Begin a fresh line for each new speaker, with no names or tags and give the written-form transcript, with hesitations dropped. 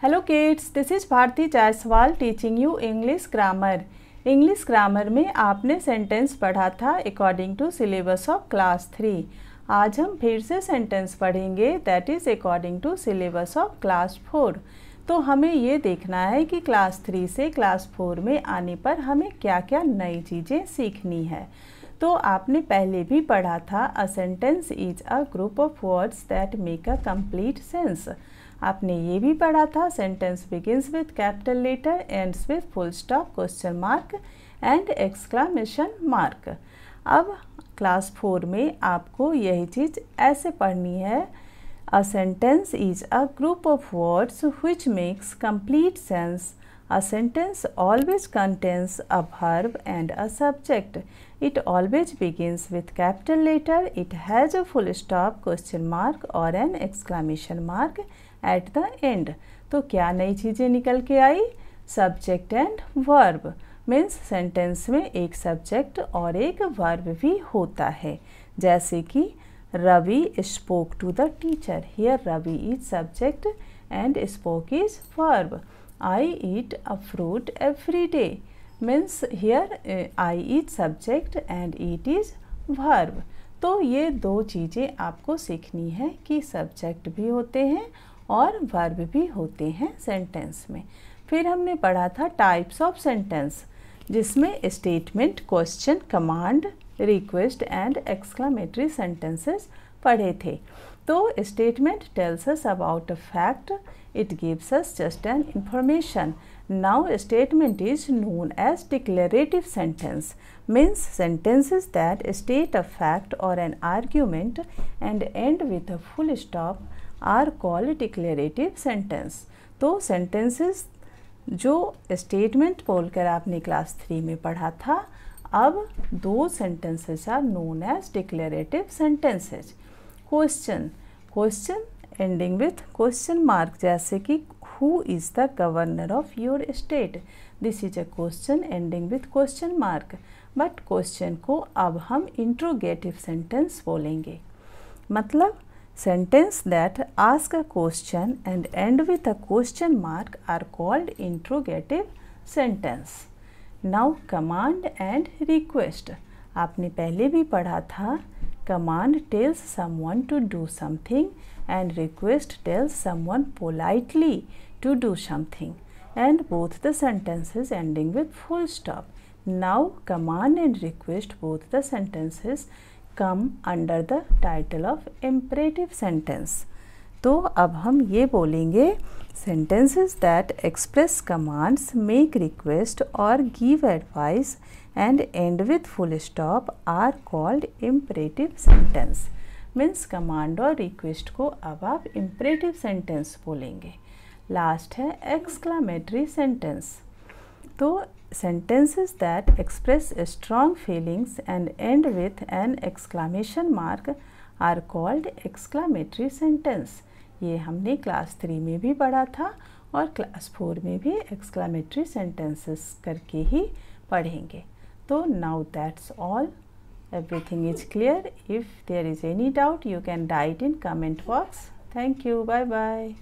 Hello kids, this is Bharti Jaiswal teaching you English grammar. English grammar में आपने sentence पढ़ा था according to syllabus of class 3। आज हम फिर से सेंटेंस पढ़ेंगे that is according to syllabus of class 4। तो हमें ये देखना है कि क्लास 3 से क्लास 4 में आने पर हमें क्या क्या नई चीज़ें सीखनी है। तो आपने पहले भी पढ़ा था a sentence is a group of words that make a complete sense. आपने ये भी पढ़ा था sentence begins with capital letter, ends with full stop, question mark and exclamation mark. अब क्लास 4 में आपको यही चीज़ ऐसे पढ़नी है। A sentence is a group of words which makes complete sense. A sentence always contains a verb and a subject. It always begins with capital letter. It has a full stop, question mark or an exclamation mark at the end. तो क्या नई चीज़ें निकल के आई? Subject and verb means sentence में एक subject और एक वर्ब भी होता है। जैसे कि Ravi spoke to the teacher. Here Ravi is subject and spoke is verb. I eat a fruit every day means here I is subject and eat is verb. तो ये दो चीज़ें आपको सीखनी है कि सब्जेक्ट भी होते हैं और वर्ब भी होते हैं सेंटेंस में। फिर हमने पढ़ा था टाइप्स ऑफ सेंटेंस जिसमें statement, question, command, request and exclamatory sentences पढ़े थे। तो statement tells us about a fact, it gives us just an information. Now statement is known as declarative sentence means sentences that state a fact or an argument and end with a full stop are called declarative sentence। तो sentences जो statement बोलकर आपने class 3 में पढ़ा था, अब दो sentences are known as declarative sentences. Question ending with question mark, जैसे कि who is the governor of your state, this is a question ending with question mark. But question को अब हम इंट्रोगेटिव सेंटेंस बोलेंगे। मतलब Sentence that ask a question and end with a question mark are called interrogative sentence. Now command and request. आपने पहले भी पढ़ा था command tells someone to do something and request tells someone politely to do something, and both the sentences ending with full stop. Now command and request, both the sentences come under the title of imperative sentence। तो अब हम ये बोलेंगे sentences that express commands, make request or give advice and end with full stop are called imperative sentence। Means command और request को अब आप imperative sentence बोलेंगे। लास्ट है exclamatory sentence। तो sentences that express strong feelings and end with an exclamation mark are called exclamatory sentence। ये हमने class 3 में भी पढ़ा था और क्लास 4 में भी exclamatory sentences करके ही पढ़ेंगे। तो now that's all, everything is clear। If there is any doubt you can write in comment box। Thank you, bye bye।